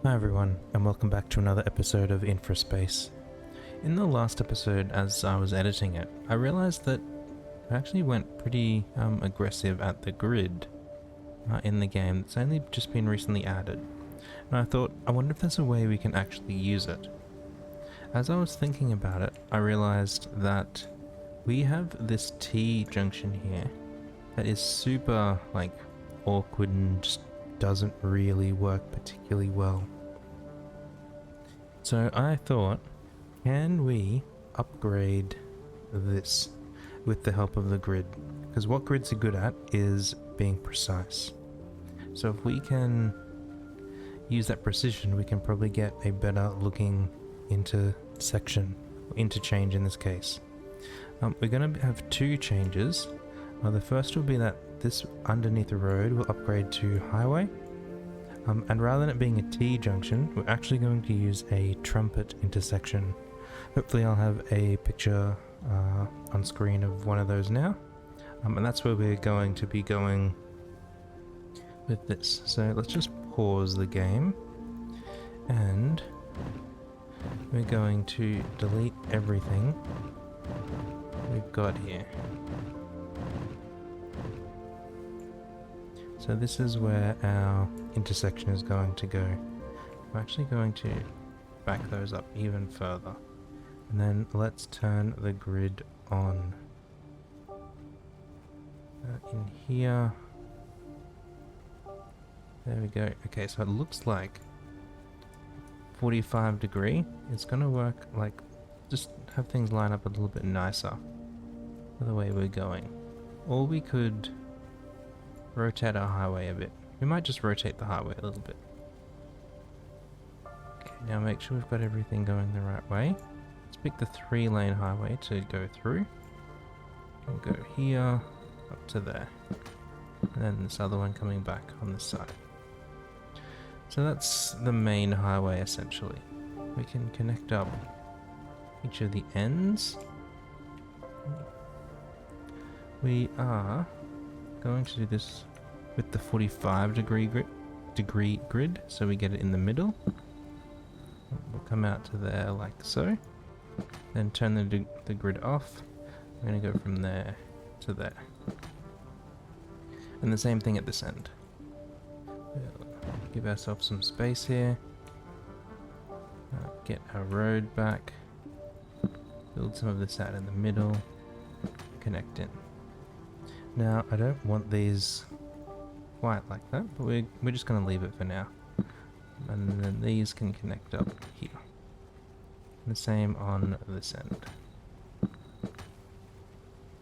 Hi everyone, and welcome back to another episode of Infraspace. In the last episode, as I was editing it, I realized that I actually went pretty aggressive at the grid in the game. It's only just been recently added, and I thought, I wonder if there's a way we can actually use it. As I was thinking about it, I realized that we have this T junction here that is super, awkward and just doesn't really work particularly well. So I thought, can we upgrade this with the help of the grid? Because what grids are good at is being precise. So if we can use that precision, we can probably get a better looking intersection, interchange in this case. We're going to have two changes. The first will be that this underneath the road will upgrade to highway. And rather than it being a T junction, we're actually going to use a trumpet intersection. Hopefully I'll have a picture on screen of one of those now. And that's where we're going to be going with this. So let's just pause the game. And we're going to delete everything we've got here. So this is where our intersection is going to go. I'm actually going to back those up even further. And then let's turn the grid on. In here. There we go. Okay, so it looks like 45 degree. It's going to work just have things line up a little bit nicer for the way we're going. Or we could rotate our highway a bit. We might just rotate the highway a little bit. Okay, now make sure we've got everything going the right way. Let's pick the 3-lane highway to go through. We'll go here, up to there. And then this other one coming back on this side. So that's the main highway essentially. We can connect up each of the ends. We are going to do this with the 45 degree grid, so we get it in the middle. We'll come out to there like so, then turn the grid off. I'm going to go from there to there, and the same thing at this end. We'll give ourselves some space here, get our road back, build some of this out in the middle, connect in. Now, I don't want these quite like that, but we're just going to leave it for now. And then these can connect up here. And the same on this end.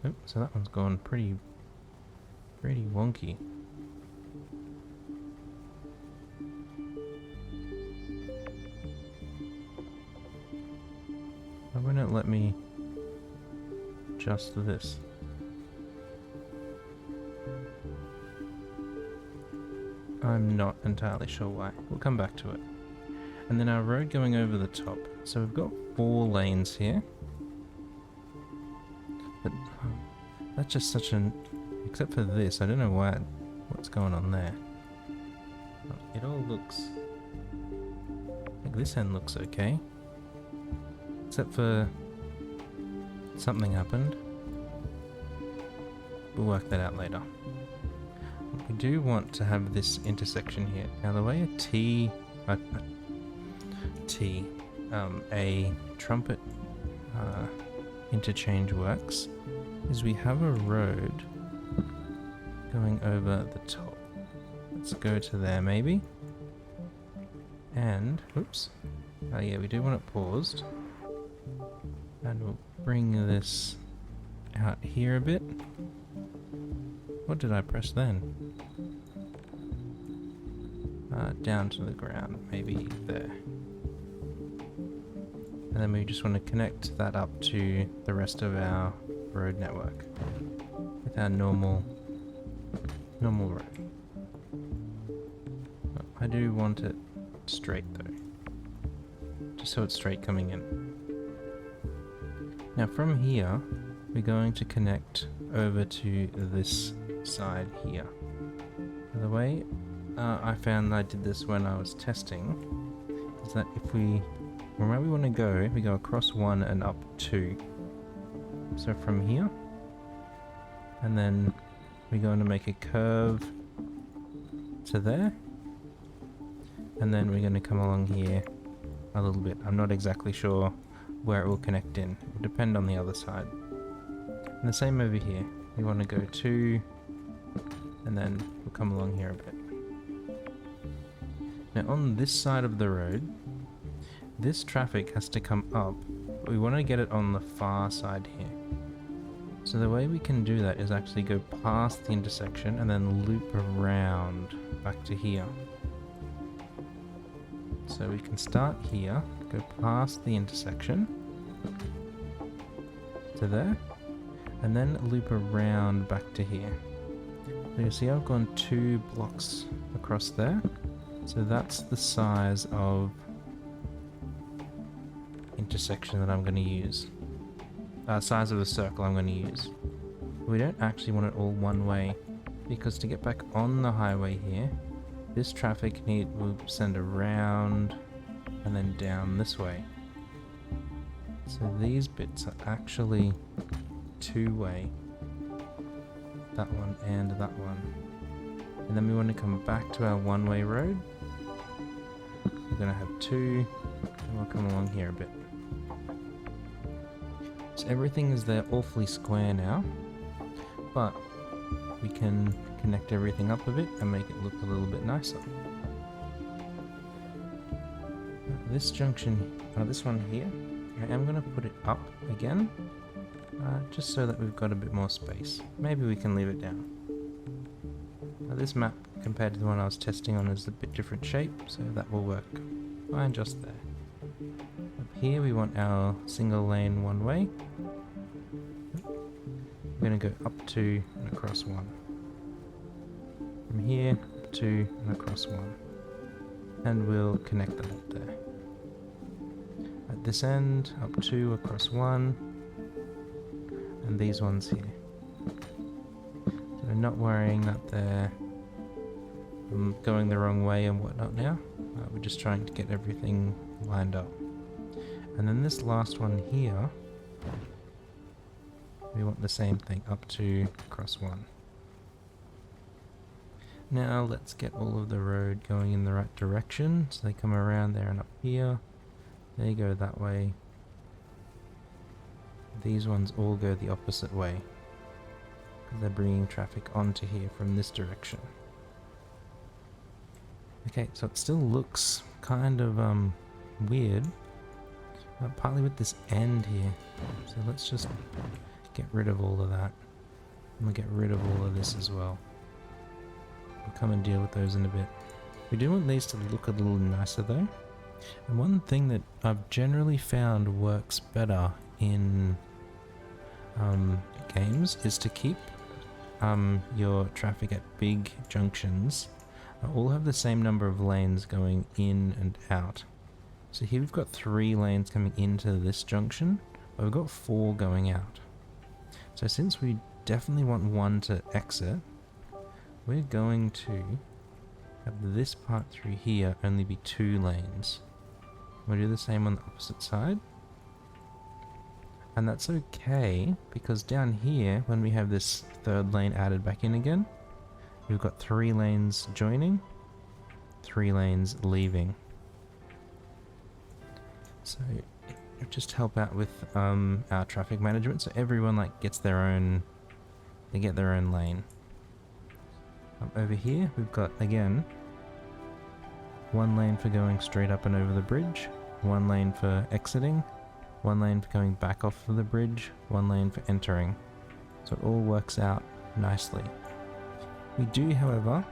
Oh, so that one's gone pretty wonky. Why won't it let me adjust this? I'm not entirely sure why. We'll come back to it. And then our road going over the top. So we've got 4 lanes here. But that's just such an... Except for this, I don't know what's going on there. It all looks... this end looks okay. Except for... something happened. We'll work that out later. We do want to have this intersection here. Now the way a trumpet interchange works is we have a road going over the top. Let's go to there maybe. And, oops. Yeah, we do want it paused. And we'll bring this out here a bit. What did I press then? Down to the ground, maybe there. And then we just want to connect that up to the rest of our road network with our normal road. I do want it straight though, just so it's straight coming in. Now from here, we're going to connect over to this side here. The way I found I did this when I was testing is that if we, from where we want to go, we go across 1 and up 2. So from here, and then we're going to make a curve to there, and then we're going to come along here a little bit. I'm not exactly sure where it will connect in. It will depend on the other side. And the same over here. We want to go 2, and then we'll come along here a bit. Now on this side of the road, this traffic has to come up, but we want to get it on the far side here. So the way we can do that is actually go past the intersection and then loop around back to here. So we can start here, go past the intersection to there, and then loop around back to here. So you see I've gone 2 blocks across there, so that's the size of intersection that I'm going to use. Size of the circle I'm going to use. We don't actually want it all one way, because to get back on the highway here, this traffic will send around and then down this way. So these bits are actually 2-way. That one and that one. And then we want to come back to our 1-way road. We're going to have 2, and we'll come along here a bit. So everything is there awfully square now, but we can connect everything up a bit and make it look a little bit nicer. This junction, this one here, I am going to put it up again, just so that we've got a bit more space. Maybe we can leave it down. Now this map, compared to the one I was testing on, is a bit different shape, so that will work fine just there. Up here we want our single lane 1-way. We're going to go up 2 and across 1. From here, 2 and across 1. And we'll connect them up there. At this end, up 2 across 1. And these ones here. So not worrying that they're going the wrong way and whatnot now. We're just trying to get everything lined up. And then this last one here, we want the same thing, up 2 across 1. Now let's get all of the road going in the right direction. So they come around there and up here. They go that way. These ones all go the opposite way, because they're bringing traffic onto here from this direction. Okay, so it still looks kind of weird, partly with this end here. So let's just get rid of all of that. And we'll get rid of all of this as well. We'll come and deal with those in a bit. We do want these to look a little nicer though. And one thing that I've generally found works better in games is to keep your traffic at big junctions all have the same number of lanes going in and out. So here we've got 3 lanes coming into this junction, but we've got 4 going out. So since we definitely want 1 to exit, we're going to have this part through here only be 2 lanes. We'll do the same on the opposite side. And that's okay, because down here, when we have this 3rd lane added back in again, we've got 3 lanes joining, 3 lanes leaving. So it just help out with our traffic management, so everyone gets their own, they get their own lane. Over here we've got again 1 lane for going straight up and over the bridge, 1 lane for exiting, 1 lane for coming back off of the bridge, 1 lane for entering. So it all works out nicely. We do, however,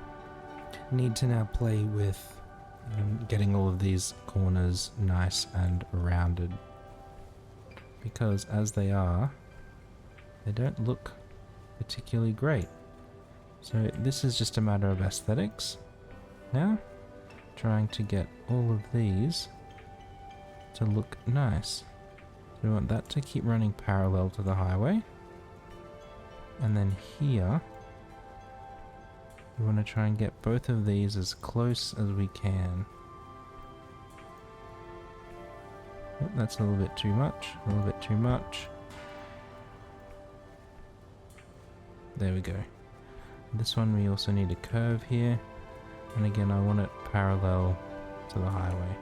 need to now play with getting all of these corners nice and rounded, because as they are, they don't look particularly great. So this is just a matter of aesthetics now, trying to get all of these to look nice. So we want that to keep running parallel to the highway, and then here we want to try and get both of these as close as we can. Oh, that's a little bit too much. A little bit too much. There we go. This one we also need a curve here. And again, I want it parallel to the highway.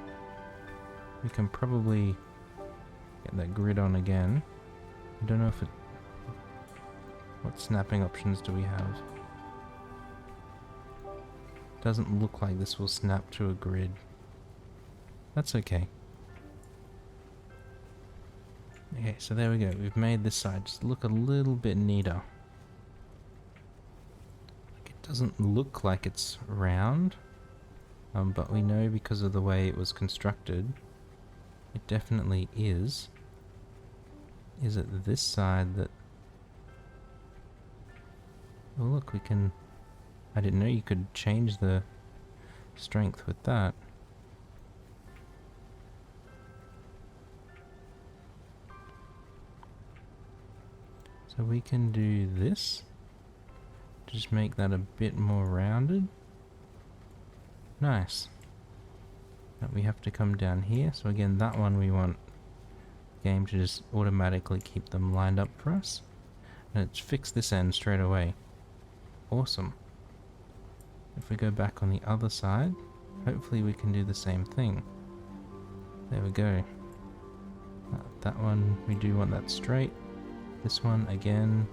We can probably get that grid on again. I don't know if it... What snapping options do we have? Doesn't look like this will snap to a grid. That's okay. Okay, so there we go. We've made this side just look a little bit neater. It doesn't look like it's round, but we know because of the way it was constructed, it definitely is. Is it this side that... Oh look, we can... I didn't know you could change the strength with that. So we can do this. Just make that a bit more rounded. Nice. But we have to come down here. So again, that one we want the game to just automatically keep them lined up for us. And it's fixed this end straight away. Awesome. If we go back on the other side, hopefully we can do the same thing. There we go. That one, we do want that straight. This one, again,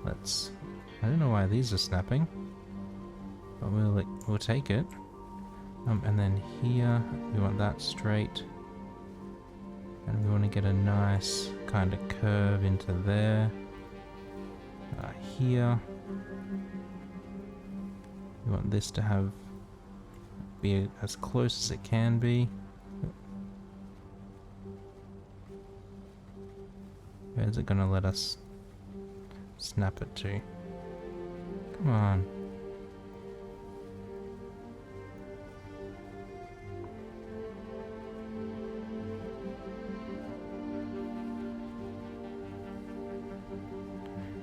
let's... I don't know why these are snapping, but we'll take it. And then here, we want that straight. And we want to get a nice kind of curve into there. Here. We want this to be as close as it can be. Where's it gonna let us snap it to? Come on.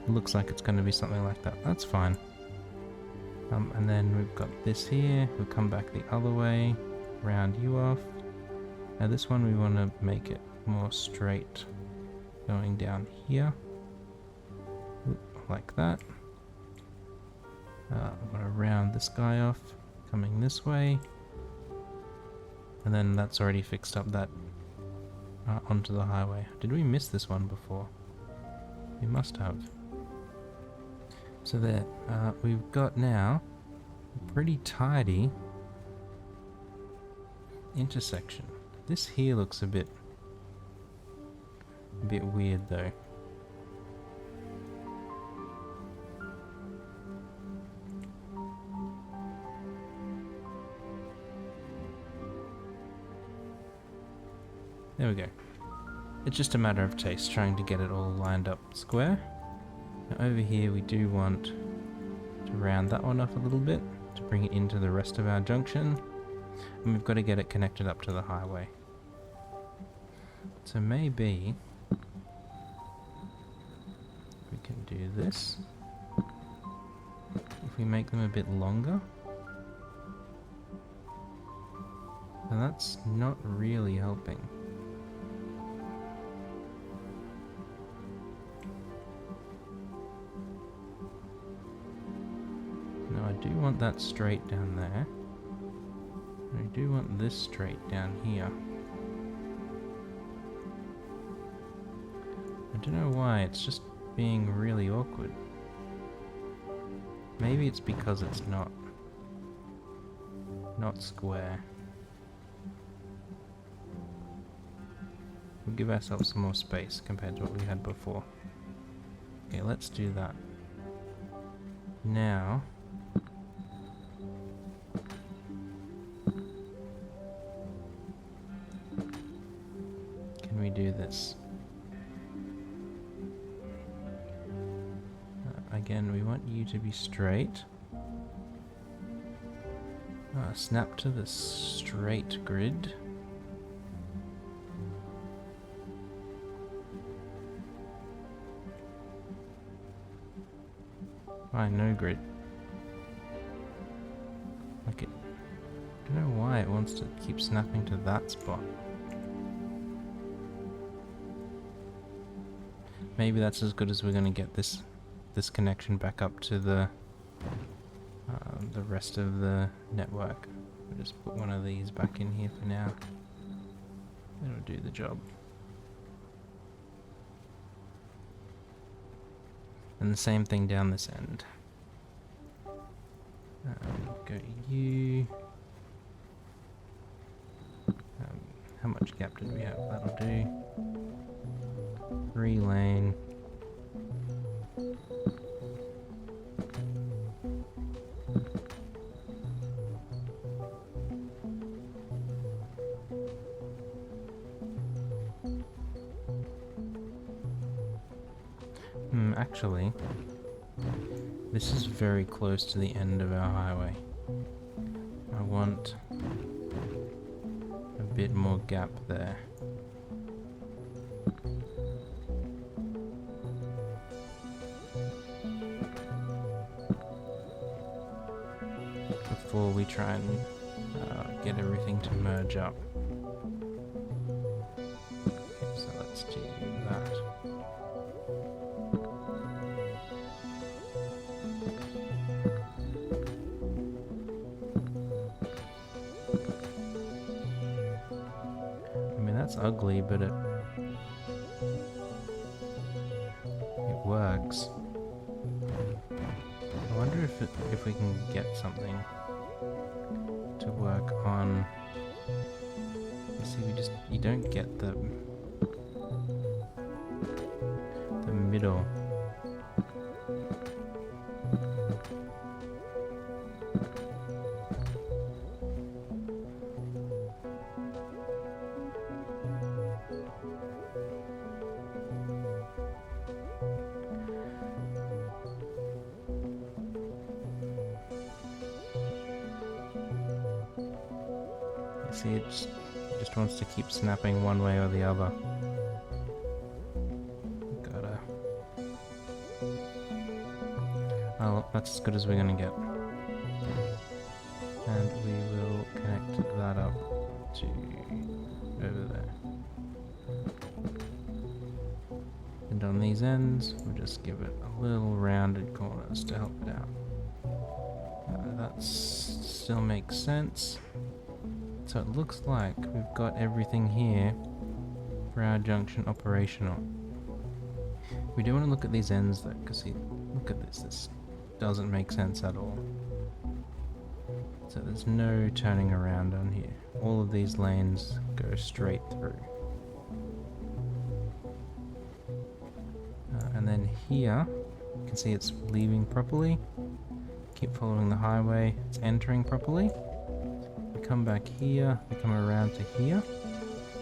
It looks like it's gonna be something like that. That's fine. And then we've got this here. We'll come back the other way, round you off. Now this one we want to make it more straight, going down here, like that. I'm going to round this guy off, coming this way. And then that's already fixed up that onto the highway. Did we miss this one before? We must have. So there, we've got now a pretty tidy intersection. This here looks a bit weird though. There we go. It's just a matter of taste, trying to get it all lined up square. Now over here we do want to round that one off a little bit to bring it into the rest of our junction. And we've got to get it connected up to the highway. So maybe we can do this. If we make them a bit longer. And that's not really helping. Now I do want that straight down there. I do want this straight down here. I don't know why, it's just being really awkward. Maybe it's because it's not square. We'll give ourselves some more space compared to what we had before. Okay, let's do that. Now, can we do this? Again, we want you to be straight. Snap to the straight grid. Why no grid? Like it. I don't know why it wants to keep snapping to that spot. maybe that's as good as we're gonna get this connection back up to the rest of the network. We'll just put one of these back in here for now. It'll do the job. And the same thing down this end. Go to you. How much gap did we have? That'll do. 3 lane. Actually, this is very close to the end of our highway. I want a bit more gap there. Before we try and get everything to merge up. So let's do that. That's ugly, but it works. I wonder if we can get something to work on. You see, you don't get the middle. See, it just wants to keep snapping one way or the other. Gotta... Oh, that's as good as we're gonna get. And we will connect that up to over there. And on these ends, we'll just give it a little rounded corners to help it out. That still makes sense. So it looks like we've got everything here for our junction operational. We do want to look at these ends though, because look at this. This doesn't make sense at all. So there's no turning around on here. All of these lanes go straight through. And then here, you can see it's leaving properly. Keep following the highway, it's entering properly. We come back here, we come around to here.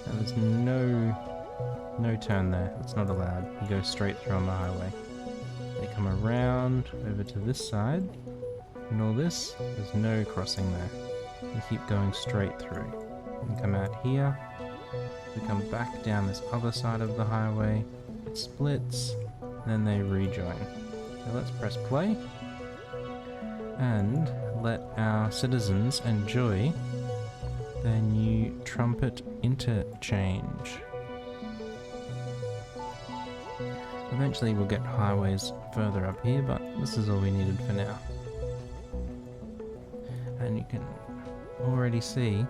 And there's no turn there, it's not allowed. You go straight through on the highway. They come around over to this side, and all this, there's no crossing there. You keep going straight through. We come out here, we come back down this other side of the highway, it splits, then they rejoin. So let's press play, and let our citizens enjoy their new trumpet interchange. Eventually we'll get highways further up here, but this is all we needed for now. And you can already see,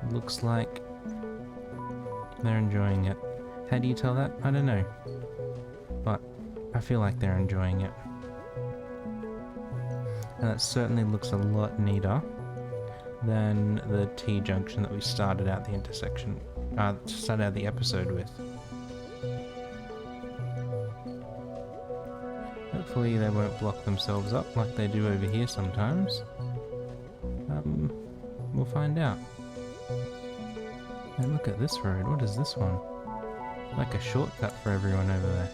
it looks like they're enjoying it. How do you tell that? I don't know. But I feel like they're enjoying it. And that certainly looks a lot neater than the T-junction that we started out the started out the episode with. Hopefully they won't block themselves up like they do over here sometimes. We'll find out. And look at this road, what is this one? Like a shortcut for everyone over there.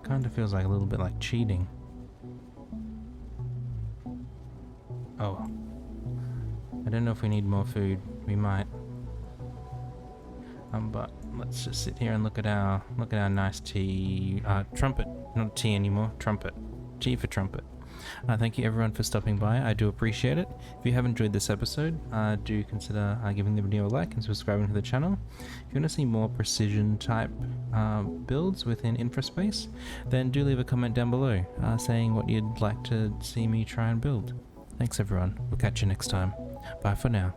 Kinda feels like a little bit like cheating. Oh. I don't know if we need more food. We might. But let's just sit here and look at our nice tea trumpet. Not tea anymore, trumpet. Tea for trumpet. Thank you everyone for stopping by. I do appreciate it. If you have enjoyed this episode, do consider giving the video a like and subscribing to the channel. If you want to see more precision type builds within Infraspace, then do leave a comment down below saying what you'd like to see me try and build. Thanks everyone. We'll catch you next time. Bye for now.